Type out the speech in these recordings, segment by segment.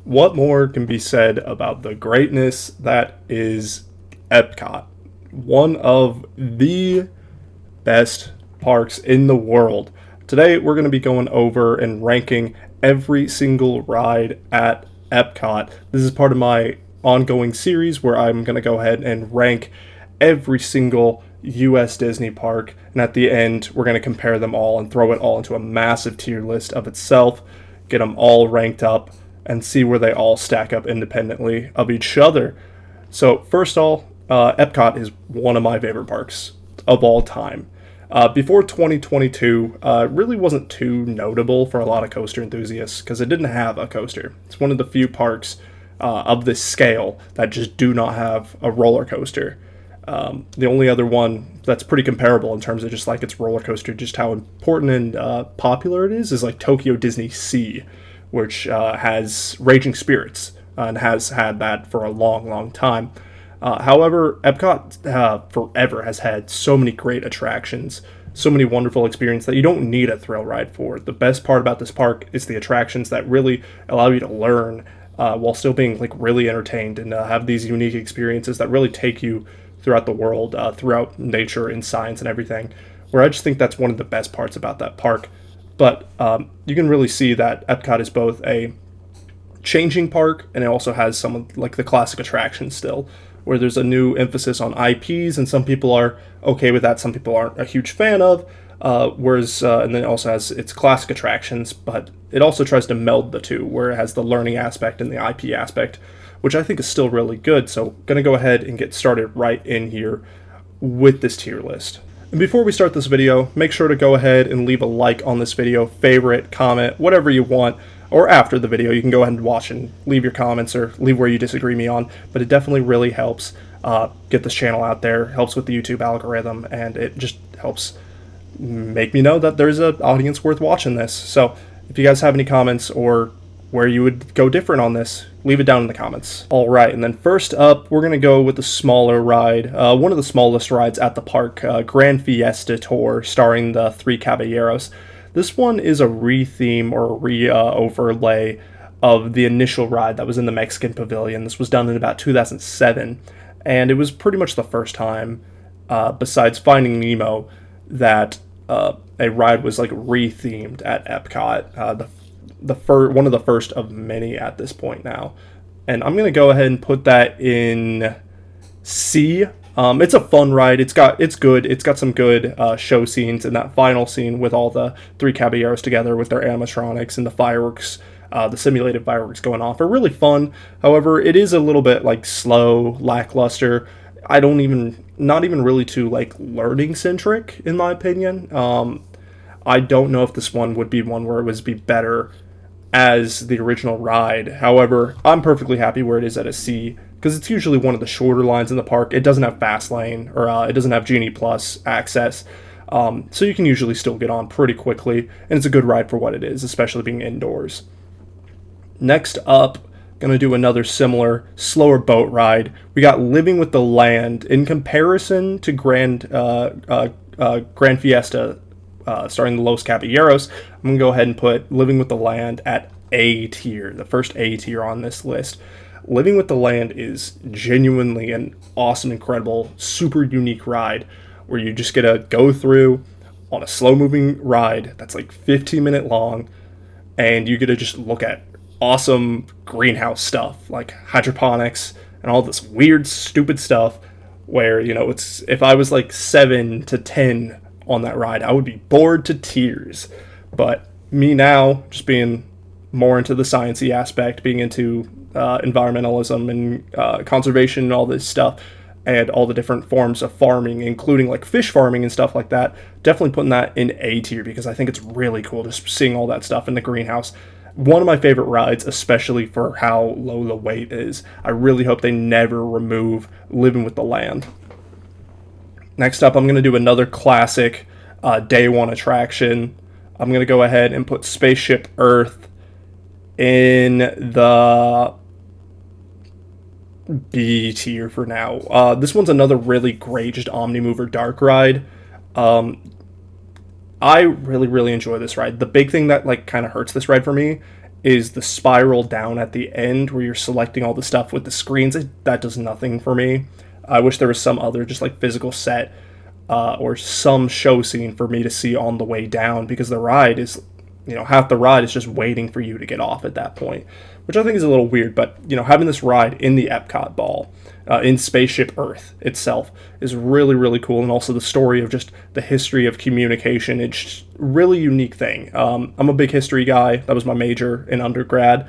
What more can be said about the greatness that is Epcot? One of the best parks in the world. Today, we're going to be going over and ranking every single ride at Epcot. This is part of my ongoing series where I'm going to go ahead and rank every single US Disney park, and at the end, we're going to compare them all and throw it all into a massive tier list of itself, get them all ranked up, and see where they all stack up independently of each other. So, first of all, Epcot is one of my favorite parks of all time. Before 2022, really wasn't too notable for a lot of coaster enthusiasts because it didn't have a coaster. It's one of the few parks of this scale that just do not have a roller coaster. The only other one that's pretty comparable in terms of just like its roller coaster, just how important and popular it is like Tokyo Disney Sea, which has Raging Spirits and has had that for a long, long time. However, Epcot forever has had so many great attractions, so many wonderful experiences that you don't need a thrill ride for. The best part about this park is the attractions that really allow you to learn while still being like really entertained and have these unique experiences that really take you throughout the world, throughout nature and science and everything. Where I just think that's one of the best parts about that park. But you can really see that Epcot is both a changing park and it also has some of like the classic attractions still, where there's a new emphasis on IPs, and some people are okay with that, some people aren't a huge fan of. And then it also has its classic attractions, but it also tries to meld the two, where it has the learning aspect and the IP aspect, which I think is still really good. So, gonna go ahead and get started right in here with this tier list. And before we start this video, make sure to go ahead and leave a like on this video, favorite, comment, whatever you want. Or after the video, you can go ahead and watch and leave your comments or leave where you disagree me on. But it definitely really helps get this channel out there, helps with the YouTube algorithm, and it just helps make me know that there's an audience worth watching this. So if you guys have any comments or where you would go different on this, leave it down in the comments. All right, and then first up, we're going to go with the smaller ride, one of the smallest rides at the park, Grand Fiesta Tour, starring the Three Caballeros. This one is a re-theme or a re-overlay of the initial ride that was in the Mexican Pavilion. This was done in about 2007, and it was pretty much the first time, besides Finding Nemo, that a ride was like re-themed at Epcot. One of the first of many at this point now, and I'm gonna go ahead and put that in C. It's a fun ride. It's good. It's got some good show scenes, and that final scene with all the Three Caballeros together with their animatronics and the fireworks, the simulated fireworks going off, are really fun. However, it is a little bit like slow, lackluster. Not even really too like learning centric in my opinion. I don't know if this one would be one where it would be better as the original ride. However, I'm perfectly happy where it is at a C, because it's usually one of the shorter lines in the park. It doesn't have fast lane, or it doesn't have Genie Plus access, so you can usually still get on pretty quickly, and it's a good ride for what it is, especially being indoors. Next up, gonna do another similar, slower boat ride. We got Living with the Land. In comparison to Grand Fiesta, starring the Los Caballeros, I'm going to go ahead and put Living with the Land at A tier, the first A tier on this list. Living with the Land is genuinely an awesome, incredible, super unique ride where you just get to go through on a slow-moving ride that's like 15-minute long, and you get to just look at awesome greenhouse stuff like hydroponics and all this weird, stupid stuff where, it's if I was like 7 to 10 on that ride, I would be bored to tears. But me now, just being more into the sciencey aspect, being into environmentalism and conservation and all this stuff, and all the different forms of farming, including like fish farming and stuff like that, definitely putting that in A tier because I think it's really cool just seeing all that stuff in the greenhouse. One of my favorite rides, especially for how low the weight is. I really hope they never remove Living with the Land. Next up, I'm going to do another classic day one attraction. I'm going to go ahead and put Spaceship Earth in the B tier for now. This one's another really great, just Omnimover dark ride. I really, really enjoy this ride. The big thing that like kind of hurts this ride for me is the spiral down at the end where you're selecting all the stuff with the screens. That does nothing for me. I wish there was some other just like physical set or some show scene for me to see on the way down, because the ride is, half the ride is just waiting for you to get off at that point, which I think is a little weird. But, having this ride in the Epcot ball, in Spaceship Earth itself, is really, really cool. And also the story of just the history of communication. It's just a really unique thing. I'm a big history guy. That was my major in undergrad.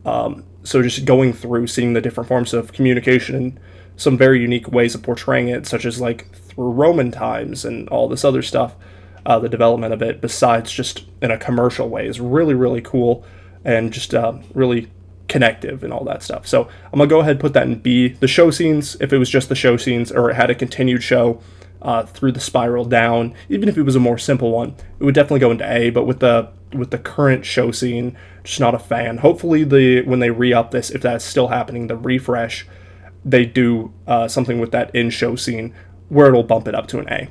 So just going through, seeing the different forms of communication and some very unique ways of portraying it, such as like through Roman times and all this other stuff, the development of it, besides just in a commercial way, is really, really cool and just really connective and all that stuff. So I'm going to go ahead and put that in B. The show scenes, if it was just the show scenes or it had a continued show through the spiral down, even if it was a more simple one, it would definitely go into A. But with the current show scene, just not a fan. Hopefully when they re-up this, if that's still happening, the refresh, they do something with that in-show scene where it'll bump it up to an A.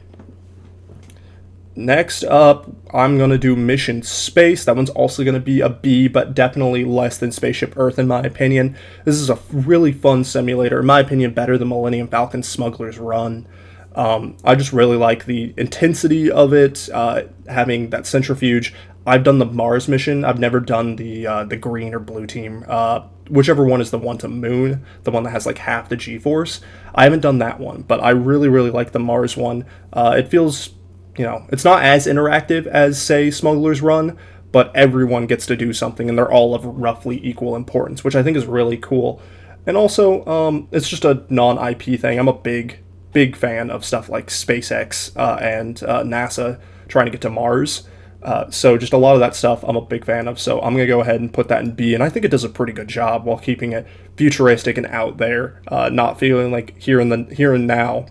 Next up, I'm going to do Mission Space. That one's also going to be a B, but definitely less than Spaceship Earth in my opinion. This is a really fun simulator. In my opinion, better than Millennium Falcon Smuggler's Run. I just really like the intensity of it, having that centrifuge. I've done the Mars mission. I've never done the green or blue team, whichever one is the one to Moon, the one that has like half the G-force. I haven't done that one, but I really, really like the Mars one. It feels, it's not as interactive as, say, Smuggler's Run, but everyone gets to do something, and they're all of roughly equal importance, which I think is really cool. And also, it's just a non-IP thing. I'm a big fan of stuff like SpaceX and NASA trying to get to Mars. So just a lot of that stuff I'm a big fan of. So I'm going to go ahead and put that in B, and I think it does a pretty good job while keeping it futuristic and out there, not feeling like here and now.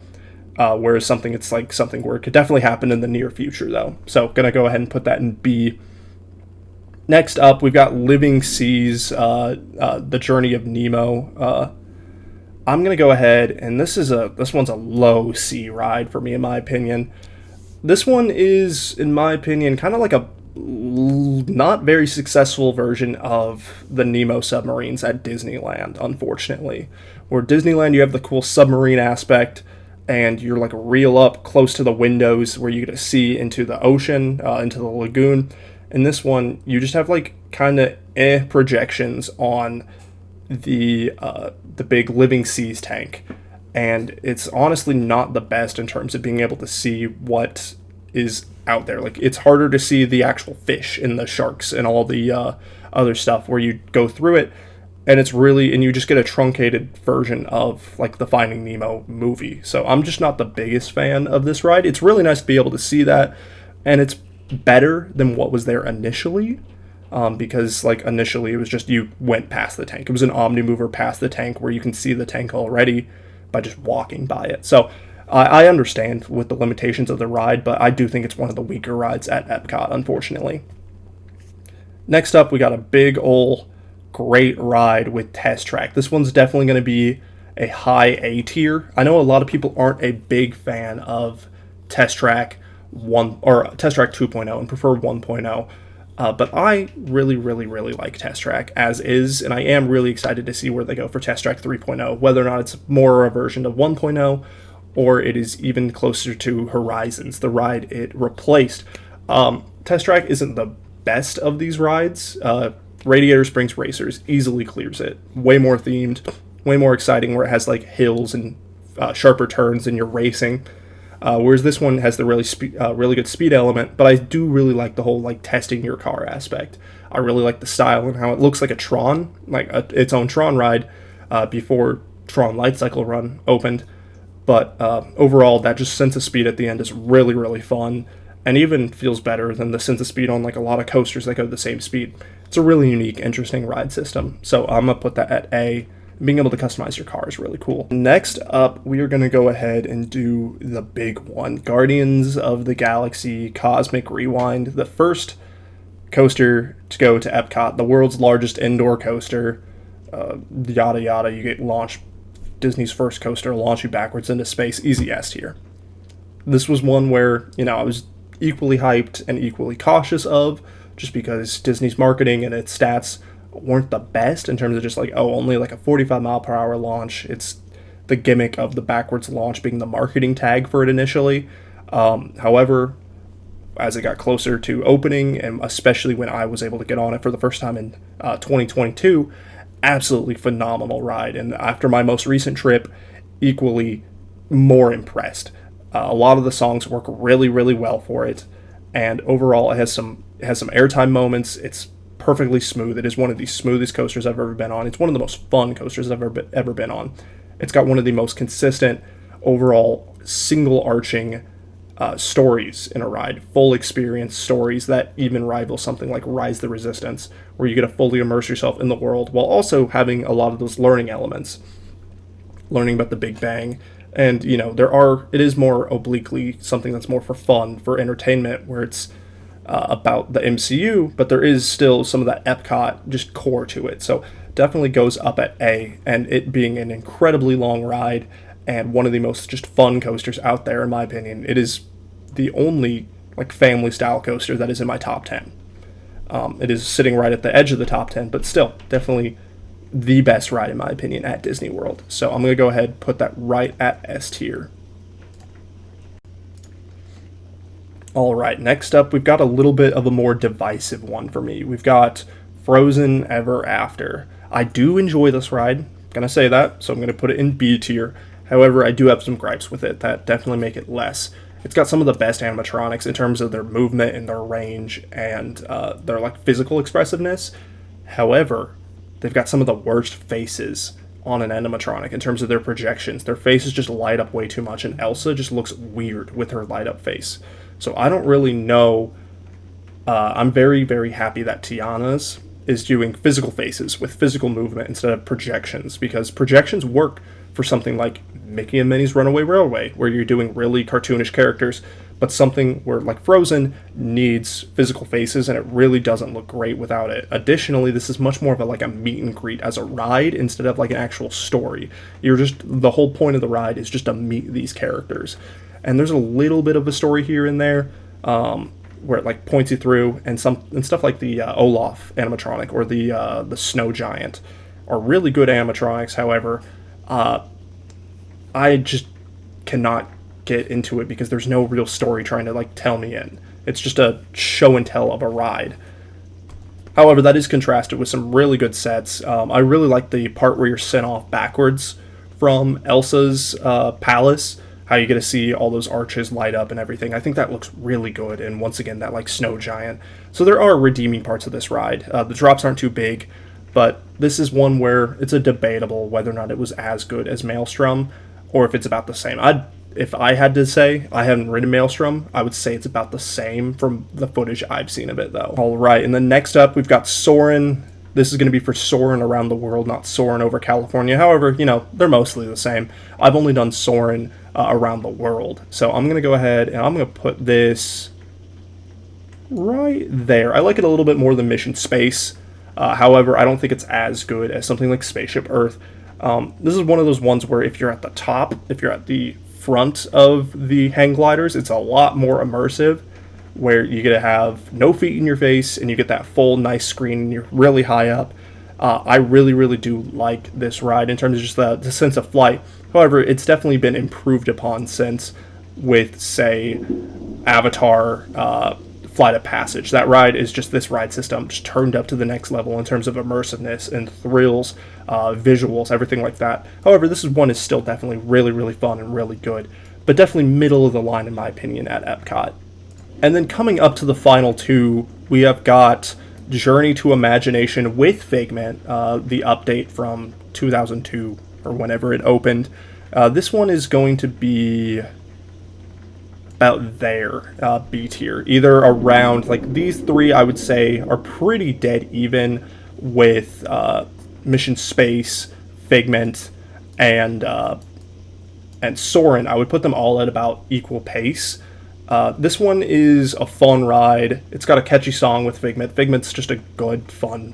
Whereas it's like something where it could definitely happen in the near future, though. So going to go ahead and put that in B. Next up, we've got Living Seas, The Journey of Nemo. I'm going to go ahead, and this one's a low C ride for me, in my opinion. This one is, in my opinion, kind of like a not very successful version of the Nemo submarines at Disneyland, unfortunately. Where Disneyland, you have the cool submarine aspect, and you're like real up close to the windows where you get to see into the ocean, into the lagoon. In this one, you just have like kind of projections on the big Living Seas tank, and it's honestly not the best in terms of being able to see what is out there. Like, it's harder to see the actual fish and the sharks and all the other stuff where you go through it, and you just get a truncated version of like the Finding Nemo movie. So I'm just not the biggest fan of this ride. It's really nice to be able to see that, and it's better than what was there initially. Because like initially it was just you went past the tank. It was an Omnimover past the tank where you can see the tank already by just walking by it. So I understand with the limitations of the ride, but I do think it's one of the weaker rides at Epcot, unfortunately. Next up, we got a big ol' great ride with Test Track. This one's definitely going to be a high A tier. I know a lot of people aren't a big fan of Test Track 1 or Test Track 2.0 and prefer 1.0. But I really, really, really like Test Track as is, and I am really excited to see where they go for Test Track 3.0, whether or not it's more a version of 1.0, or it is even closer to Horizons, the ride it replaced. Test Track isn't the best of these rides. Radiator Springs Racers easily clears it. Way more themed, way more exciting, where it has like hills and sharper turns and you're racing. Whereas this one has the really good speed element, but I do really like the whole like testing your car aspect. I really like the style and how it looks like a Tron, like its own Tron ride before Tron Light Cycle Run opened. But overall, that just sense of speed at the end is really, really fun, and even feels better than the sense of speed on like a lot of coasters that go the same speed. It's a really unique, interesting ride system. So I'm gonna put that at A. Being able to customize your car is really cool. Next up, we are going to go ahead and do the big one. Guardians of the Galaxy Cosmic Rewind. The first coaster to go to Epcot. The world's largest indoor coaster. Yada yada. You get launched. Disney's first coaster launch you backwards into space. Easy S tier. This was one where, I was equally hyped and equally cautious of, just because Disney's marketing and its stats weren't the best in terms of just like, oh, only like a 45 mile per hour launch. It's the gimmick of the backwards launch being the marketing tag for it initially. However, as it got closer to opening, and especially when I was able to get on it for the first time in 2022, absolutely phenomenal ride. And after my most recent trip, equally more impressed. A lot of the songs work really, really well for it, and overall, it has some airtime moments. It's perfectly smooth. It is one of the smoothest coasters I've ever been on. It's one of the most fun coasters I've ever been on. It's got one of the most consistent overall single arching stories in a ride, full experience stories that even rival something like Rise the Resistance, where you get to fully immerse yourself in the world while also having a lot of those learning elements, learning about the Big Bang. And it is more obliquely something that's more for fun, for entertainment, where it's about the MCU, but there is still some of that Epcot just core to it. So definitely goes up at A, and it being an incredibly long ride and one of the most just fun coasters out there, in my opinion. It is the only like family style coaster that is in my top 10. It is sitting right at the edge of the top 10, but still definitely the best ride in my opinion at Disney World. So I'm going to go ahead and put that right at S tier. All right, next up, we've got a little bit of a more divisive one for me. We've got Frozen Ever After. I do enjoy this ride, I'm going to say that, so I'm going to put it in B tier. However, I do have some gripes with it that definitely make it less. It's got some of the best animatronics in terms of their movement and their range and their like physical expressiveness. However, they've got some of the worst faces on an animatronic in terms of their projections. Their faces just light up way too much, and Elsa just looks weird with her light up face. So I don't really know. I'm very, very happy that Tiana's is doing physical faces with physical movement instead of projections, because projections work for something like Mickey and Minnie's Runaway Railway, where you're doing really cartoonish characters, but something where like Frozen needs physical faces, and it really doesn't look great without it. Additionally, this is much more of a meet and greet as a ride instead of like an actual story. The whole point of the ride is just to meet these characters, and there's a little bit of a story here and there where it like points you through, and stuff like the Olaf animatronic or the Snow Giant are really good animatronics. However, I just cannot get into it because there's no real story trying to like tell me in. It's just a show and tell of a ride. However, that is contrasted with some really good sets. I really like the part where you're sent off backwards from Elsa's palace, how you get to see all those arches light up and everything. I think that looks really good, and once again, that like Snow Giant. So there are redeeming parts of this ride. The drops aren't too big, but this is one where it's a debatable whether or not it was as good as Maelstrom, or if it's about the same. If I had to say, I haven't ridden Maelstrom, I would say it's about the same from the footage I've seen of it, though. All right, and then next up, we've got Soarin'. This is going to be for Soarin' Around the World, not Soarin' Over California. However, they're mostly the same. I've only done Soarin' Around the World. So I'm going to go ahead and I'm going to put this right there. I like it a little bit more than Mission Space. However, I don't think it's as good as something like Spaceship Earth. This is one of those ones where if you're at the top, if you're at the front of the hang gliders, it's a lot more immersive, where you get to have no feet in your face and you get that full nice screen and you're really high up. I really, really do like this ride in terms of just the sense of flight. However, it's definitely been improved upon since with, say, Avatar Flight of Passage. That ride is just this ride system just turned up to the next level in terms of immersiveness and thrills, visuals, everything like that. However, this one is still definitely really, really fun and really good, but definitely middle of the line in my opinion at Epcot. And then coming up to the final two, we have got Journey to Imagination with Figment, the update from 2002 or whenever it opened. This one is going to be about there, B tier, either around like these three. I would say are pretty dead even with Mission Space, Figment, and Soarin'. I would put them all at about equal pace. This one is a fun ride. It's got a catchy song with Figment. Figment's just a good, fun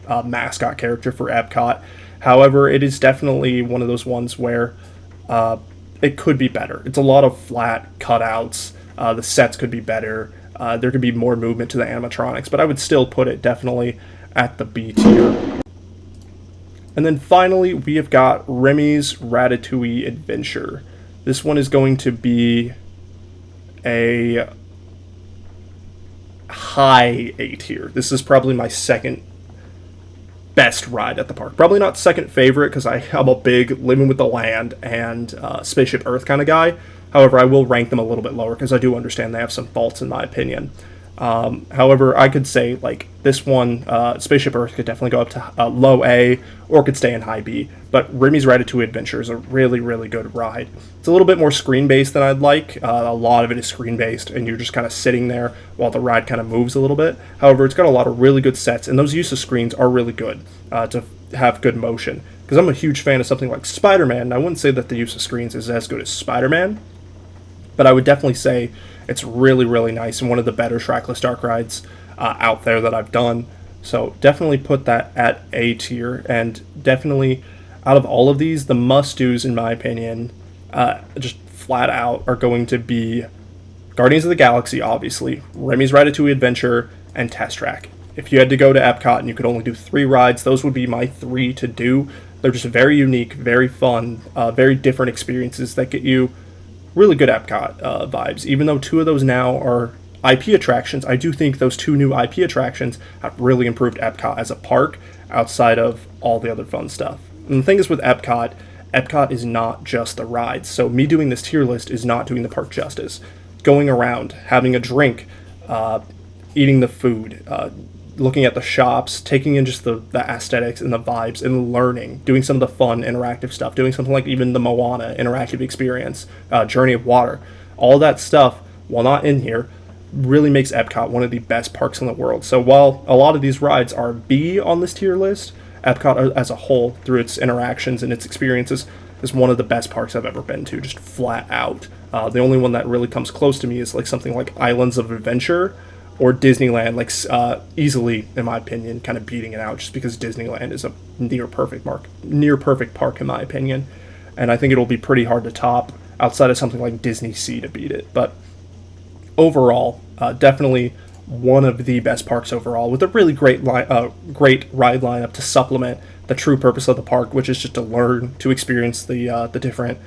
mascot character for Epcot. However, it is definitely one of those ones where it could be better. It's a lot of flat cutouts. The sets could be better. There could be more movement to the animatronics, but I would still put it definitely at the B tier. And then finally, we have got Remy's Ratatouille Adventure. This one is going to be a high A tier. This is probably my second best ride at the park. Probably not second favorite because I'm a big Living with the Land and Spaceship Earth kind of guy. However, I will rank them a little bit lower because I do understand they have some faults in my opinion. However, I could say like this one, Spaceship Earth could definitely go up to low A or could stay in high B. But Remy's Ratatouille Adventure is a really, really good ride. It's a little bit more screen-based than I'd like. A lot of it is screen-based, and you're just kind of sitting there while the ride kind of moves a little bit. However, it's got a lot of really good sets, and those use of screens are really good to have good motion. Because I'm a huge fan of something like Spider-Man, and I wouldn't say that the use of screens is as good as Spider-Man, but I would definitely say it's really, really nice and one of the better Trackless Dark rides out there that I've done. So definitely put that at A tier, and definitely out of all of these, the must-dos in my opinion, just flat out, are going to be Guardians of the Galaxy, obviously, Remy's Ratatouille Adventure, and Test Track. If you had to go to Epcot and you could only do 3 rides, those would be my 3 to do. They're just very unique, very fun, very different experiences that get you really good Epcot vibes. Even though 2 of those now are IP attractions, I do think those 2 new IP attractions have really improved Epcot as a park outside of all the other fun stuff. And the thing is with Epcot, Epcot is not just the rides. So me doing this tier list is not doing the park justice. Going around, having a drink, eating the food, looking at the shops, taking in just the aesthetics and the vibes, and learning, doing some of the fun interactive stuff, doing something like even the Moana interactive experience, Journey of Water, all that stuff, while not in here, really makes Epcot one of the best parks in the world. So while a lot of these rides are B on this tier list, Epcot as a whole, through its interactions and its experiences, is one of the best parks I've ever been to, just flat out. The only one that really comes close to me is like something like Islands of Adventure, or Disneyland, like easily, in my opinion, kind of beating it out, just because Disneyland is a near perfect park in my opinion, and I think it'll be pretty hard to top outside of something like Disney Sea to beat it. But overall, definitely one of the best parks overall, with a really great ride lineup to supplement the true purpose of the park, which is just to learn, to experience the different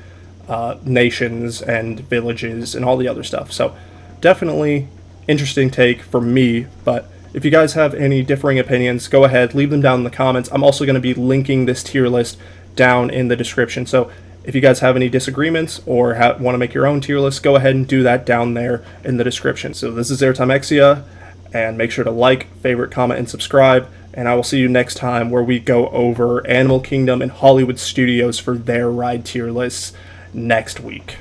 nations and villages and all the other stuff. So definitely interesting take for me, but if you guys have any differing opinions, go ahead, leave them down in the comments. I'm also going to be linking this tier list down in the description, so if you guys have any disagreements or want to make your own tier list, go ahead and do that down there in the description. So this is Airtimexia, and make sure to like, favorite, comment, and subscribe, and I will see you next time where we go over Animal Kingdom and Hollywood Studios for their ride tier lists next week.